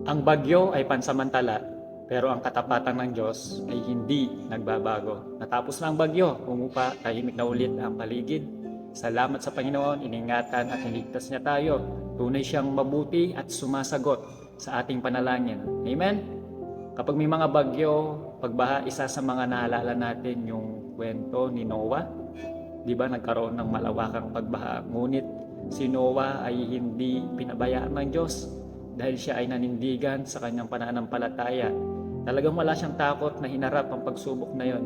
Ang bagyo ay pansamantala, pero ang katapatan ng Diyos ay hindi nagbabago. Natapos na ang bagyo, umupa, tahimik na ulit ang paligid. Salamat sa Panginoon, iningatan at niligtas niya tayo. Tunay siyang mabuti at sumasagot sa ating panalangin. Amen? Kapag may mga bagyo, pagbaha, isa sa mga naalala natin yung kwento ni Noah. Di ba nagkaroon ng malawakang pagbaha? Ngunit si Noah ay hindi pinabayaan ng Diyos dahil siya ay nanindigan sa kanyang pananampalataya. Talagang wala siyang takot na hinarap ang pagsubok na yon.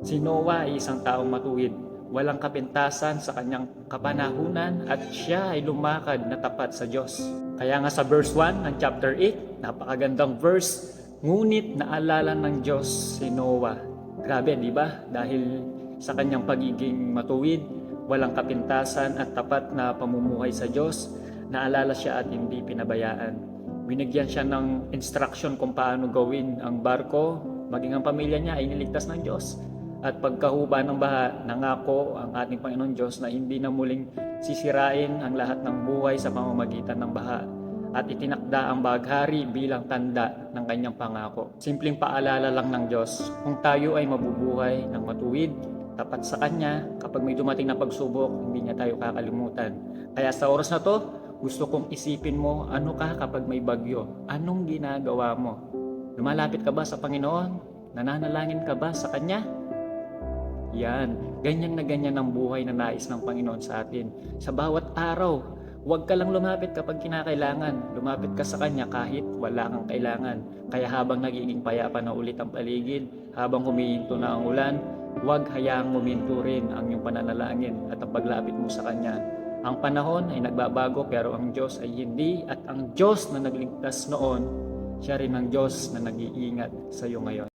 Si Noah ay isang taong matuwid, walang kapintasan sa kanyang kapanahunan at siya ay lumakad na tapat sa Diyos. Kaya nga sa verse 1 ng chapter 8, napakagandang verse, ngunit naalala ng Diyos si Noah. Grabe, di ba? Dahil sa kanyang pagiging matuwid, walang kapintasan at tapat na pamumuhay sa Diyos, naalala siya at hindi pinabayaan. Binigyan siya ng instruction kung paano gawin ang barko, maging ang pamilya niya ay niligtas ng Diyos. At pagkahuba ng baha, nangako ang ating Panginoon Diyos na hindi na muling sisirain ang lahat ng buhay sa pamamagitan ng baha. At itinakda ang baghari bilang tanda ng kanyang pangako. Simpleng paalala lang ng Diyos, kung tayo ay mabubuhay ng matuwid, tapat sa Kanya, kapag may dumating na pagsubok, hindi niya tayo kakalimutan. Kaya sa oras na to, gusto kong isipin mo, ano ka kapag may bagyo? Anong ginagawa mo? Lumalapit ka ba sa Panginoon? Nananalangin ka ba sa Kanya? Yan, ganyan na ganyan ang buhay na nais ng Panginoon sa atin. Sa bawat araw, huwag ka lang lumapit kapag kinakailangan. Lumapit ka sa Kanya kahit wala kang kailangan. Kaya habang nagiging payapa na ulit ang paligid, habang humihinto na ang ulan, huwag hayaang huminto rin ang iyong pananalangin at ang paglapit mo sa Kanya. Ang panahon ay nagbabago pero ang Diyos ay hindi, at ang Diyos na nagligtas noon, siya rin ang Diyos na nag-iingat sa iyo ngayon.